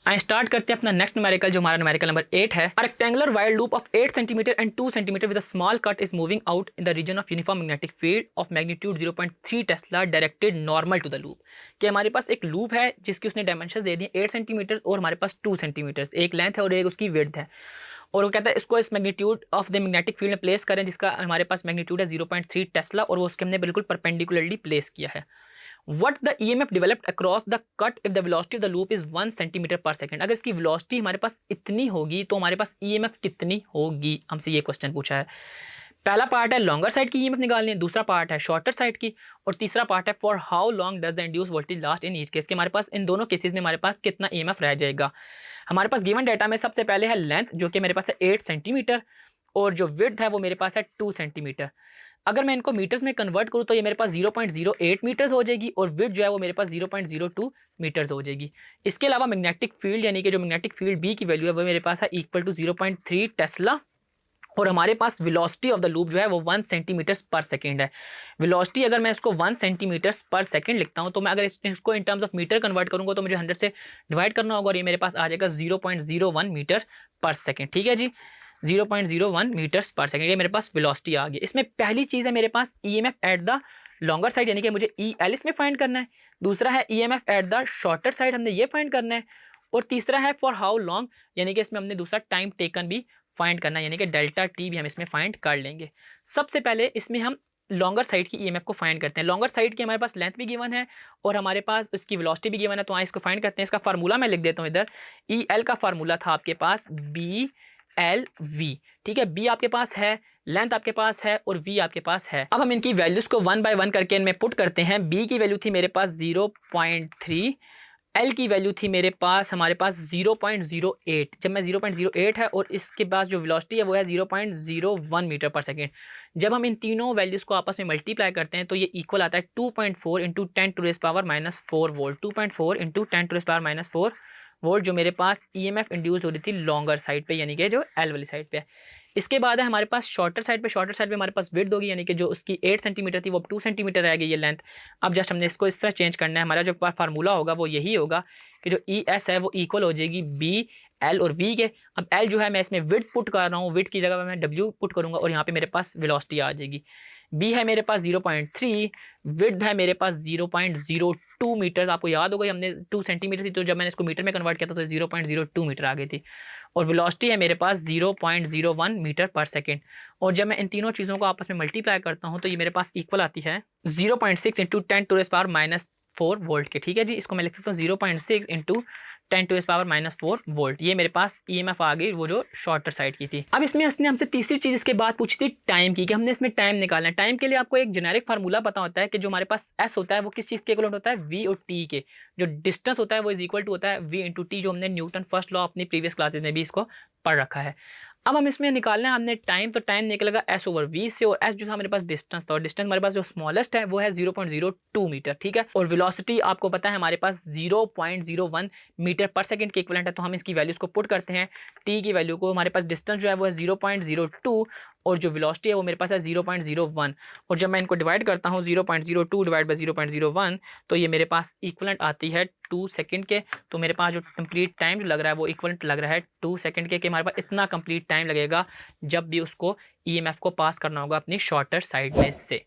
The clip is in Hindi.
आई स्टार्ट करते हैं अपना नेक्स्ट न्यूमेरिकल जो हमारा न्यूमेरिकल नंबर 8 है। A rectangular wire loop of 8 centimetre and 2 centimetre with a small cut is moving out in the region of uniform magnetic field of magnitude 0.3 tesla directed normal to the loop. कि हमारे पास एक लूप है जिसकी उसने डायमेंशंस दे दिए 8 सेंटीमीटर और हमारे पास 2 सेंटीमीटर, एक लेंथ है और एक उसकी विड्थ है। और वो कहता है इसको इस magnitude of the magnetic field में प्लेस करें जिसका हमारे पास मैग्नीट्यूड है 0.3 टेस्ला और वो उसके हमने बिल्कुल परपेंडिकुलरली प्लेस किया है। What the EMF developed across the cut if the velocity of the loop is 1 centimetre पर सेकंड। अगर इसकी वेलोसिटी हमारे पास इतनी होगी तो हमारे पास EMF कितनी होगी, हमसे ये क्वेश्चन पूछा है। पहला पार्ट है लॉन्गर साइड की EMF निकालनी है, दूसरा पार्ट है शॉर्टर साइड की, और तीसरा पार्ट है for how long does the induce voltage last in each case. के हमारे पास इन दोनों केसेस में हमारे पास कितना EMF रह जाएगा। हमारे पास गिवन डाटा में सबसे पहले है लेंथ जो कि मेरे पास है 8 सेंटीमीटर और जो विड्थ है वो मेरे पास है 2 सेंटीमीटर। अगर मैं इनको मीटर्स में कन्वर्ट करूँ तो ये मेरे पास 0.08 मीटर्स हो जाएगी और विड्थ जो है वो मेरे पास 0.02 मीटर्स हो जाएगी। इसके अलावा मैग्नेटिक फील्ड यानी कि जो मैग्नेटिक फील्ड बी की वैल्यू है वो मेरे पास है इक्वल टू 0.3 टेस्ला और हमारे पास वेलोसिटी ऑफ द लूप जो है वो 1 सेंटीमीटर्स पर सेकेंड है। वेलोसिटी अगर मैं इसको 1 सेंटीमीटर्स पर सेकेंड लिखता हूँ तो मैं अगर इसको in terms of metre convert करूँगा तो मुझे 100 से डिवाइड करना होगा और ये मेरे पास आ जाएगा 0.01 मीटर पर सेकेंड। ठीक है जी, 0.01 मीटर्स पर सेकेंड, ये मेरे पास वेलोसिटी आ गई। इसमें पहली चीज़ है मेरे पास EMF at the longer side यानी कि मुझे EL इसमें फाइंड करना है, दूसरा है EMF at the shorter side हमने ये फाइंड करना है, और तीसरा है फॉर हाउ लॉन्ग यानी कि इसमें हमने दूसरा टाइम टेकन भी फाइंड करना है यानी कि डेल्टा टी भी हम इसमें फाइंड कर लेंगे। सबसे पहले इसमें हम लॉन्गर साइड की EMF को फाइंड करते हैं। लॉन्गर साइड की हमारे पास लेंथ भी गिवन है और हमारे पास इसकी वेलोसिटी भी गिवन है, तो आइए इसको फाइंड करते हैं। इसका फार्मूला मैं लिख देता हूँ इधर। EL का फार्मूला था आपके पास BLV, ठीक है। B आपके पास है, लेंथ आपके पास है और V आपके पास है। अब हम इनकी वैल्यूज को 1 बाय 1 करके इनमें पुट करते हैं। B की वैल्यू थी मेरे पास 0.3, L की वैल्यू थी मेरे पास हमारे पास 0.08। जब मैं 0.08 है और इसके पास जो वेलोसिटी है वो है 0.01 मीटर पर सेकेंड। जब हम इन तीनों वैल्यूज़ को आपस में मल्टीप्लाई करते हैं तो ये इक्वल आता है 2.4 इंटू 10⁻⁻4 वोल्ट। 2.4 इंटू 10⁻⁻4 वोल्ट जो मेरे पास EMF इंड्यूस हो रही थी लॉन्गर साइड पे यानी कि जो L वाली साइड पे है। इसके बाद है हमारे पास शॉर्टर साइड पे। शॉर्टर साइड पे हमारे पास विड्थ होगी यानी कि जो उसकी 8 सेंटीमीटर थी वो अब 2 सेंटीमीटर रह गई ये लेंथ। अब जस्ट हमने इसको इस तरह चेंज करना है। हमारा जो फार्मूला होगा वो यही होगा कि जो ES है वो इक्वल हो जाएगी BL और V के। अब L जो है मैं इसमें विड्थ पुट कर रहा हूँ, विड्थ की जगह मैं W पुट करूँगा और यहाँ पे मेरे पास वेलोसिटी आ जाएगी। B है मेरे पास 0.3, विड्थ है मेरे पास 0.02 मीटर। आपको याद होगा हमने 2 सेंटीमीटर थी तो जब मैंने इसको मीटर में कन्वर्ट किया था तो 0.02 मीटर आ गई थी। और वेलोसिटी है मेरे पास 0.01 मीटर पर सेकेंड। और जब मैं इन तीनों चीज़ों को आपस में मल्टीप्लाई करता हूँ तो ये मेरे पास इक्वल आती है 0.6 इंटू 10⁻⁻4 वोल्ट के। ठीक है जी, इसको मैं लिख सकता हूँ 0.6 इंटू 10⁻⁻4 वोल्ट। ये मेरे पास EMF आ गई वो जो शॉर्टर साइड की थी। अब इसमें उसने हमसे तीसरी चीज़ इसके बाद पूछी थी टाइम की, कि हमने इसमें टाइम निकालना है। टाइम के लिए आपको एक जेनेरिक फार्मूला पता होता है कि जो हमारे पास S होता है वो किस चीज़ के इक्वलेंट होता है, V और T के। जो डिस्टेंस होता है वो इज इक्वल टू होता है V इंटू T, जो हमने न्यूटन फर्स्ट लॉ अपनी प्रीवियस क्लासेज में भी इसको पढ़ रखा है। अब हम इसमें निकालना है हमने टाइम, तो टाइम निकलेगा S/V से, और S जो था हमारे पास डिस्टेंस था और डिस्टेंस हमारे पास जो स्मॉलेस्ट है वो है 0.02 मीटर। ठीक है, और वेलोसिटी आपको पता है हमारे पास 0.01 मीटर पर सेकंड के इक्विवेलेंट है। तो हम इसकी वैल्यूज को पुट करते हैं। T की वैल्यू को, हमारे पास डिस्टेंस जो है वो है 0.02 और जो वेलोसिटी है वो मेरे पास है 0.01, और जब मैं इनको डिवाइड करता हूँ 0.02 डिवाइड बाई 0.01 तो ये मेरे पास इक्वलेंट आती है 2 सेकंड के। तो मेरे पास जो कंप्लीट टाइम जो लग रहा है वो इक्वलेंट लग रहा है 2 सेकंड के, कि हमारे पास इतना कंप्लीट टाइम लगेगा जब भी उसको EMF को पास करना होगा अपनी शॉर्टर साइड में से।